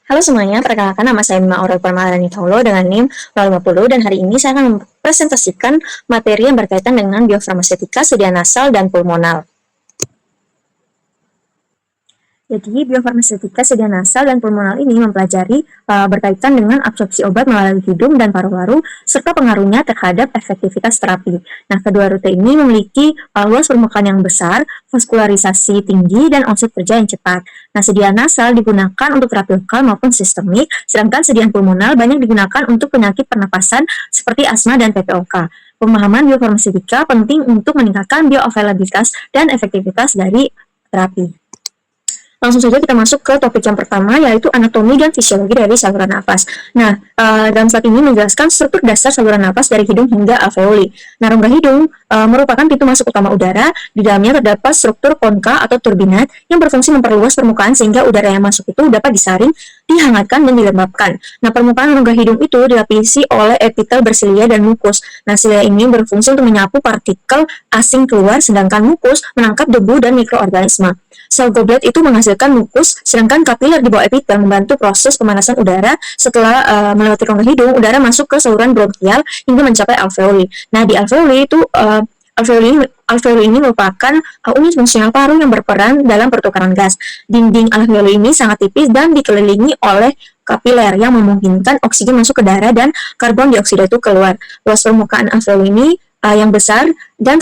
Halo semuanya, perkenalkan nama saya Mima Aurel Permalani Taulo dengan NIM 050 dan hari ini saya akan mempresentasikan materi yang berkaitan dengan biofarmasetika sedia nasal dan pulmonal. Jadi, biofarmasetika sedia nasal dan pulmonal ini mempelajari berkaitan dengan absorpsi obat melalui hidung dan paru-paru serta pengaruhnya terhadap efektivitas terapi. Nah, kedua rute ini memiliki luas permukaan yang besar, vaskularisasi tinggi, dan onset kerja yang cepat. Nah, sedia nasal digunakan untuk terapi lokal maupun sistemik, sedangkan sediaan pulmonal banyak digunakan untuk penyakit pernapasan seperti asma dan PPOK. Pemahaman biofarmasetika penting untuk meningkatkan bioavailabilitas dan efektivitas dari terapi. Langsung saja kita masuk ke topik yang pertama, yaitu anatomi dan fisiologi dari saluran nafas. Nah, dalam slide ini menjelaskan struktur dasar saluran nafas dari hidung hingga alveoli. Nah, rongga hidung merupakan pintu masuk utama udara. Di dalamnya terdapat struktur konka atau turbinat yang berfungsi memperluas permukaan sehingga udara yang masuk itu dapat disaring, dihangatkan, dan dilembabkan. Nah, permukaan rongga hidung itu dilapisi oleh epitel bersilia dan mukus. Nah, silia ini berfungsi untuk menyapu partikel asing keluar, sedangkan mukus menangkap debu dan mikroorganisme. Sel goblet itu menghasilkan mukus, sedangkan kapiler di bawah epitel membantu proses pemanasan udara. Setelah melewati rongga hidung, udara masuk ke saluran bronkial hingga mencapai alveoli. Nah, di alveoli itu alveoli ini merupakan unit fungsional paru yang berperan dalam pertukaran gas. Dinding alveoli ini sangat tipis dan dikelilingi oleh kapiler yang memungkinkan oksigen masuk ke darah dan karbon dioksida itu keluar. Luas permukaan alveoli ini yang besar dan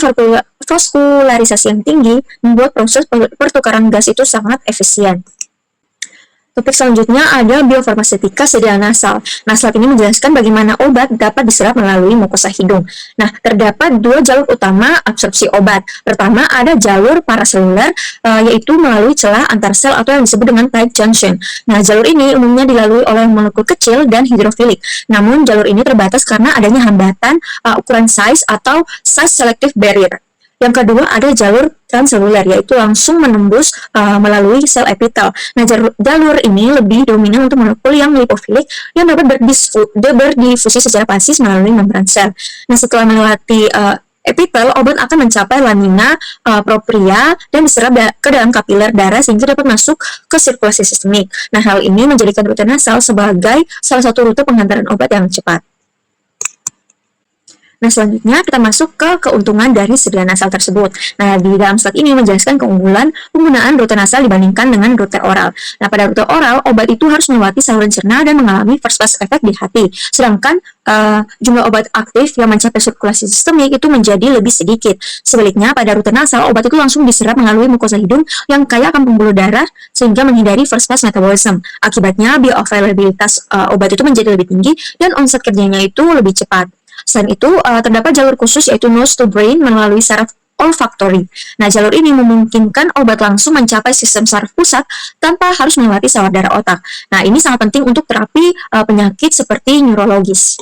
vaskularisasi yang tinggi membuat proses pertukaran gas itu sangat efisien. Topik selanjutnya ada biofarmasetika sedia nasal. Nah, slide ini menjelaskan bagaimana obat dapat diserap melalui mukosa hidung. Nah, terdapat dua jalur utama absorpsi obat. Pertama, ada jalur paraseluler, yaitu melalui celah antar sel atau yang disebut dengan tight junction. Nah, jalur ini umumnya dilalui oleh molekul kecil dan hidrofilik. Namun, jalur ini terbatas karena adanya hambatan ukuran size atau size selective barrier. Yang kedua ada jalur transseluler, yaitu langsung menembus melalui sel epitel. Nah, jalur ini lebih dominan untuk molekul yang lipofilik yang dapat berdifusi secara pasif melalui membran sel. Nah, setelah melewati epitel, obat akan mencapai lamina propria dan diserap ke dalam kapiler darah sehingga dapat masuk ke sirkulasi sistemik. Nah, hal ini menjadikan rute nasal sebagai salah satu rute pengantaran obat yang cepat. Nah, selanjutnya kita masuk ke keuntungan dari sedia nasal tersebut. Nah, di dalam slide ini menjelaskan keunggulan penggunaan rute nasal dibandingkan dengan rute oral. Nah, pada rute oral, obat itu harus melewati saluran cerna dan mengalami first pass effect di hati. Sedangkan jumlah obat aktif yang mencapai sirkulasi sistemik itu menjadi lebih sedikit. Sebaliknya, pada rute nasal, obat itu langsung diserap melalui mukosa hidung yang kaya akan pembuluh darah sehingga menghindari first pass metabolism. Akibatnya, bioavailabilitas obat itu menjadi lebih tinggi dan onset kerjanya itu lebih cepat. Selain itu, terdapat jalur khusus yaitu nose to brain melalui saraf olfactory. Nah, jalur ini memungkinkan obat langsung mencapai sistem saraf pusat tanpa harus melewati sawar darah otak. Nah, ini sangat penting untuk terapi penyakit seperti neurologis.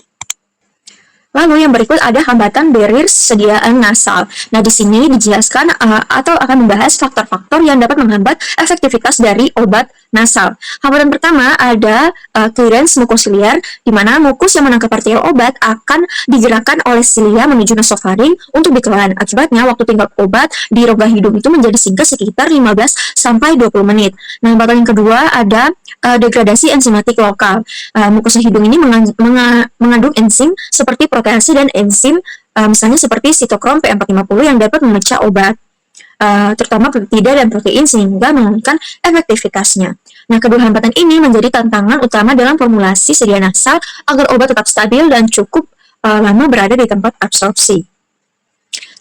Lalu yang berikut ada hambatan barrier sediaan nasal. Nah, di sini dijelaskan atau akan membahas faktor-faktor yang dapat menghambat efektivitas dari obat nasal. Hambatan pertama ada clearance mukosiliar, di mana mukus yang menangkap partikel obat akan digerakkan oleh silia menuju nasofaring untuk ditelan. Akibatnya, waktu tinggal obat di rongga hidung itu menjadi singkat sekitar 15 sampai 20 menit. Nah, hambatan yang kedua ada degradasi enzimatik lokal. Mukosa hidung ini mengandung enzim seperti protease dan enzim misalnya seperti sitokrom P450 yang dapat memecah obat, terutama peptida dan protein sehingga menurunkan efektivitasnya. Nah, kedua hambatan ini menjadi tantangan utama dalam formulasi sedia nasal agar obat tetap stabil dan cukup lama berada di tempat absorpsi.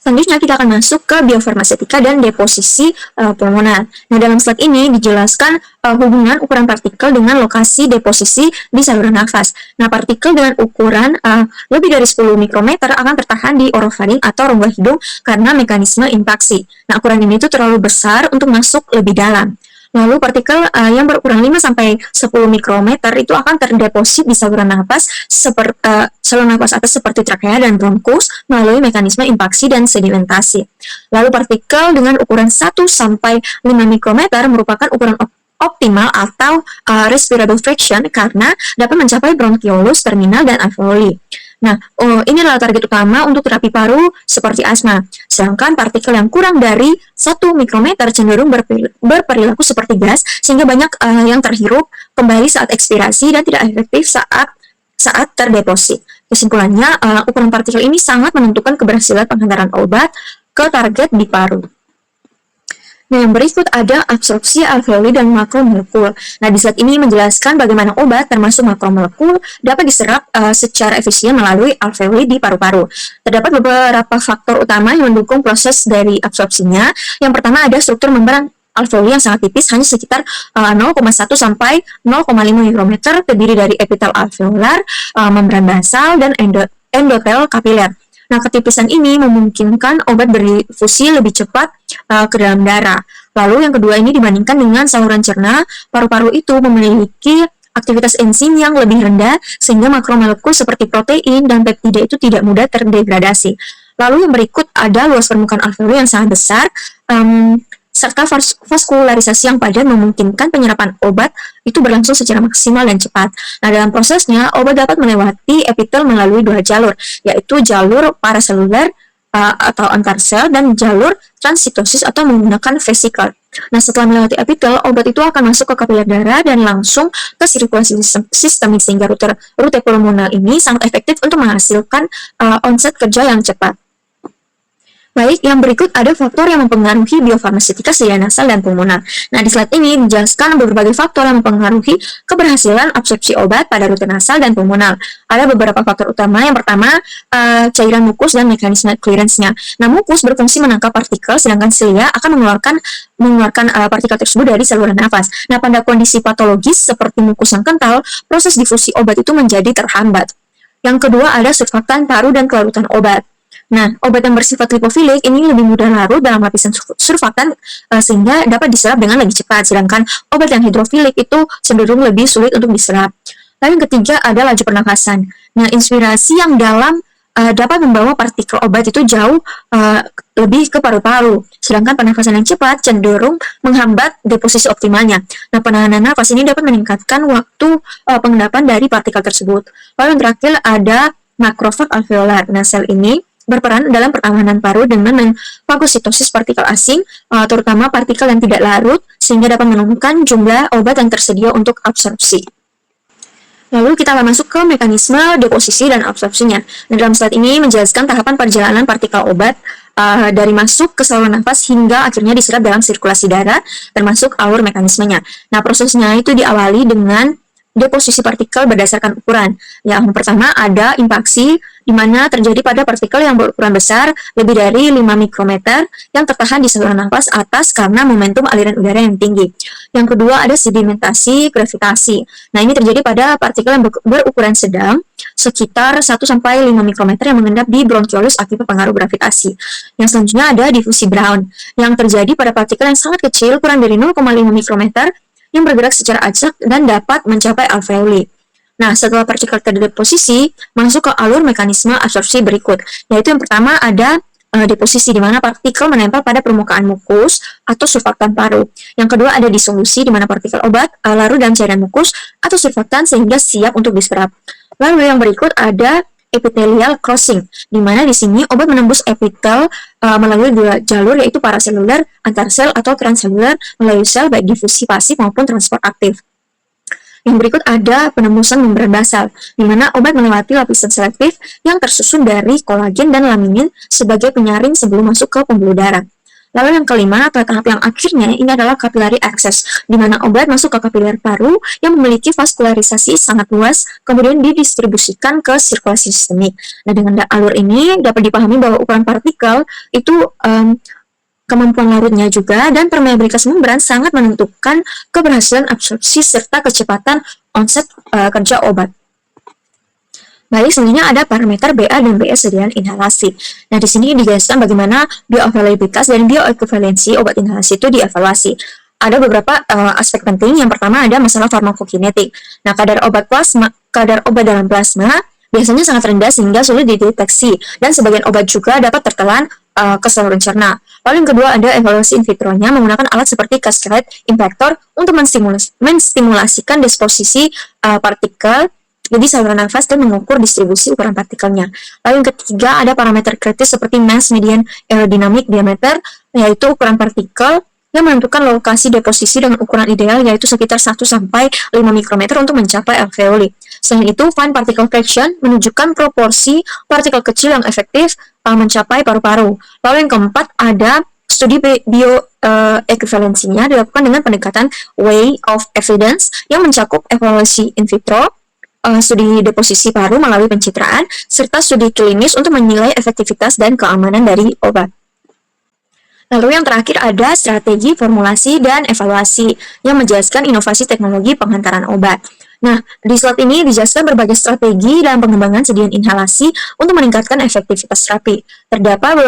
Selanjutnya kita akan masuk ke biofarmasetika dan deposisi pulmonar. Nah, dalam slide ini dijelaskan hubungan ukuran partikel dengan lokasi deposisi di saluran nafas. Nah, partikel dengan ukuran lebih dari 10 mikrometer akan tertahan di orofaring atau rongga hidung karena mekanisme impaksi. Nah, ukuran ini terlalu besar untuk masuk lebih dalam. Lalu partikel yang berukuran 5-10 mikrometer itu akan terdeposit di saluran nafas saluran nafas atas seperti trakea dan bronkus melalui mekanisme impaksi dan sedimentasi. Lalu partikel dengan ukuran 1-5 mikrometer merupakan ukuran optimal atau respirable fraction karena dapat mencapai bronchiolus terminal dan alveoli. Nah, ini adalah target utama untuk terapi paru seperti asma. Sedangkan partikel yang kurang dari 1 mikrometer cenderung berperilaku seperti gas, sehingga banyak yang terhirup kembali saat ekspirasi dan tidak efektif saat terdeposit. Kesimpulannya, ukuran partikel ini sangat menentukan keberhasilan penghantaran obat ke target di paru. Nah, yang berikut ada absorpsi alveoli dan makromolekul. Nah, di slide ini menjelaskan bagaimana obat termasuk makromolekul dapat diserap secara efisien melalui alveoli di paru-paru. Terdapat beberapa faktor utama yang mendukung proses dari absorpsinya. Yang pertama ada struktur membran alveoli yang sangat tipis, hanya sekitar 0,1 sampai 0,5 mikrometer, terdiri dari epitel alveolar, membran basal, dan endotel kapiler. Nah, ketipisan ini memungkinkan obat berdifusi lebih cepat ke dalam darah. Lalu yang kedua ini dibandingkan dengan saluran cerna, paru-paru itu memiliki aktivitas enzim yang lebih rendah, sehingga makromolekul seperti protein dan peptida itu tidak mudah terdegradasi. Lalu yang berikut ada luas permukaan alveoli yang sangat besar, serta vaskularisasi yang padat memungkinkan penyerapan obat itu berlangsung secara maksimal dan cepat. Nah, dalam prosesnya, obat dapat melewati epitel melalui 2 jalur, yaitu jalur paraseluler atau antar sel dan jalur transitosis atau menggunakan vesikel. Nah, setelah melewati epitel, obat itu akan masuk ke kapiler darah dan langsung ke sirkulasi sistemik, sehingga rute pulmonal ini sangat efektif untuk menghasilkan onset kerja yang cepat. Baik, yang berikut ada faktor yang mempengaruhi biofarmaseutika sedia nasal dan pulmonar. Nah, di slide ini dijelaskan berbagai faktor yang mempengaruhi keberhasilan absorpsi obat pada rute nasal dan pulmonar. Ada beberapa faktor utama. Yang pertama, cairan mukus dan mekanisme clearance-nya. Nah, mukus berfungsi menangkap partikel, sedangkan silia akan mengeluarkan partikel tersebut dari saluran nafas. Nah, pada kondisi patologis seperti mukus yang kental, proses difusi obat itu menjadi terhambat. Yang kedua, ada surfaktan paru dan kelarutan obat. Nah, obat yang bersifat lipofilik ini lebih mudah larut dalam lapisan surfaktan sehingga dapat diserap dengan lebih cepat, sedangkan obat yang hidrofilik itu cenderung lebih sulit untuk diserap. Lalu yang ketiga ada laju pernafasan. Nah, inspirasi yang dalam dapat membawa partikel obat itu jauh lebih ke paru-paru, sedangkan pernafasan yang cepat cenderung menghambat deposisi optimalnya. Nah, penahanan nafas ini dapat meningkatkan waktu pengendapan dari partikel tersebut. Lalu yang terakhir ada makrofag alveolar. Nah, sel ini berperan dalam pertahanan paru dengan memfagositosis partikel asing, terutama partikel yang tidak larut, sehingga dapat menurunkan jumlah obat yang tersedia untuk absorpsi. Lalu kita akan masuk ke mekanisme deposisi dan absorpsinya. Nah, dalam slide ini menjelaskan tahapan perjalanan partikel obat dari masuk ke saluran nafas hingga akhirnya diserap dalam sirkulasi darah, termasuk alur mekanismenya. Nah, prosesnya itu diawali dengan deposisi partikel berdasarkan ukuran. Yang pertama ada impaksi, di mana terjadi pada partikel yang berukuran besar lebih dari 5 mikrometer yang tertahan di saluran nafas atas karena momentum aliran udara yang tinggi. Yang kedua ada sedimentasi gravitasi. Nah, ini terjadi pada partikel yang berukuran sedang sekitar 1-5 mikrometer yang mengendap di bronkiolus akibat pengaruh gravitasi. Yang selanjutnya ada difusi Brown yang terjadi pada partikel yang sangat kecil kurang dari 0,5 mikrometer yang bergerak secara acak dan dapat mencapai alveoli. Nah, setelah partikel terdeposisi, masuk ke alur mekanisme absorpsi berikut, yaitu yang pertama ada deposisi, di mana partikel menempel pada permukaan mukus atau surfaktan paru. Yang kedua ada disolusi, di mana partikel obat larut dalam cairan mukus atau surfaktan sehingga siap untuk diserap. Lalu yang berikut ada epithelial crossing, di mana di sini obat menembus epitel melalui 2 jalur, yaitu paraseluler, antarsel, atau transseluler melalui sel baik difusi pasif maupun transport aktif. Yang berikut ada penembusan membran basal, di mana obat melewati lapisan selektif yang tersusun dari kolagen dan laminin sebagai penyaring sebelum masuk ke pembuluh darah. Lalu yang kelima, atau tahap yang akhirnya, ini adalah capillary access, di mana obat masuk ke kapiler paru yang memiliki vaskularisasi sangat luas, kemudian didistribusikan ke sirkulasi sistemik. Nah, dengan alur ini dapat dipahami bahwa ukuran partikel itu kemampuan larutnya juga dan permeabilitas membran sangat menentukan keberhasilan absorpsi serta kecepatan onset kerja obat. Baik, selanjutnya ada parameter BA dan BS sediaan inhalasi. Nah, di sini dijelaskan bagaimana bioavailabilitas dan bioekuivalensi obat inhalasi itu dievaluasi. Ada beberapa aspek penting. Yang pertama ada masalah farmakokinetik. Nah, kadar obat dalam plasma biasanya sangat rendah sehingga sulit dideteksi, dan sebagian obat juga dapat tertelan ke saluran cerna. Lalu yang kedua ada evaluasi in vitro-nya menggunakan alat seperti cascade impactor untuk menstimulasikan disposisi partikel jadi saluran nafas dan mengukur distribusi ukuran partikelnya. Lalu yang ketiga ada parameter kritis seperti mass, median, aerodynamic, diameter, yaitu ukuran partikel yang menentukan lokasi deposisi dengan ukuran ideal yaitu sekitar 1-5 mikrometer untuk mencapai alveoli. Selain itu, fine particle fraction menunjukkan proporsi partikel kecil yang efektif mencapai paru-paru. Lalu yang keempat ada studi bioekuivalensinya dilakukan dengan pendekatan way of evidence yang mencakup evaluasi in vitro, studi deposisi paru melalui pencitraan, serta studi klinis untuk menilai efektivitas dan keamanan dari obat. Lalu yang terakhir ada strategi, formulasi, dan evaluasi yang menjelaskan inovasi teknologi penghantaran obat. Nah, di slide ini dijelaskan berbagai strategi dalam pengembangan sediaan inhalasi untuk meningkatkan efektivitas terapi. Terdapat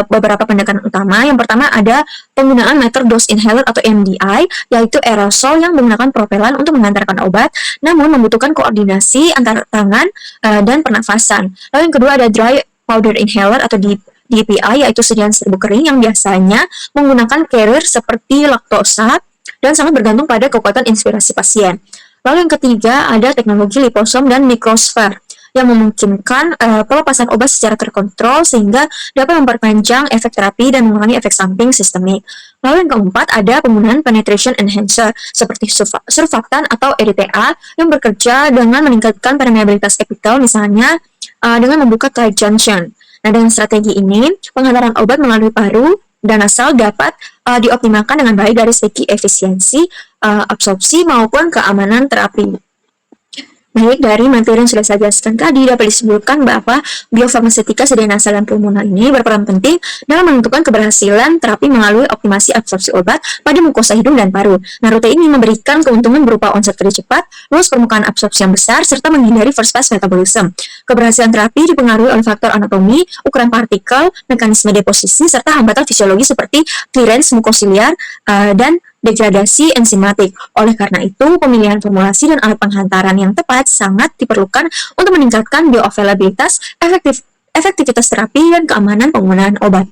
beberapa pendekatan utama. Yang pertama ada penggunaan meter dose inhaler atau MDI, yaitu aerosol yang menggunakan propelan untuk mengantarkan obat, namun membutuhkan koordinasi antara tangan dan pernafasan. Lalu yang kedua ada dry powder inhaler atau DPI, yaitu sediaan serbuk kering yang biasanya menggunakan carrier seperti laktosa dan sangat bergantung pada kekuatan inspirasi pasien. Lalu yang ketiga ada teknologi liposom dan microsphere yang memungkinkan pelepasan obat secara terkontrol sehingga dapat memperpanjang efek terapi dan mengurangi efek samping sistemik. Lalu yang keempat ada penggunaan penetration enhancer seperti surfaktan atau EDTA yang bekerja dengan meningkatkan permeabilitas epitel, misalnya dengan membuka tight junction. Nah, dengan strategi ini, penghantaran obat melalui paru dan nasal dapat dioptimalkan dengan baik dari segi efisiensi, absorpsi, maupun keamanan terapi. Baik, dari materi yang sudah saya jelaskan tadi dapat disimpulkan bahwa biofarmasetika sediaan nasal dan pulmoner ini berperan penting dalam menentukan keberhasilan terapi melalui optimasi absorpsi obat pada mukosa hidung dan paru. Nah, rute ini memberikan keuntungan berupa onset kerja cepat, luas permukaan absorpsi yang besar, serta menghindari first pass metabolism. Keberhasilan terapi dipengaruhi oleh faktor anatomi, ukuran partikel, mekanisme deposisi, serta hambatan fisiologi seperti clearance mukosiliar dan degradasi enzimatik. Oleh karena itu, pemilihan formulasi dan alat penghantaran yang tepat sangat diperlukan untuk meningkatkan bioavailabilitas, efektivitas terapi, dan keamanan penggunaan obat.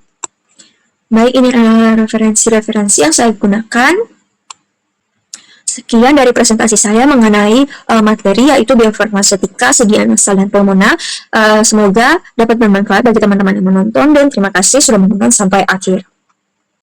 Baik, ini adalah referensi-referensi yang saya gunakan. Sekian dari presentasi saya mengenai materi yaitu biofarmasetika sediaan nasal dan pulmoner. Semoga dapat bermanfaat bagi teman-teman yang menonton dan terima kasih sudah menonton sampai akhir.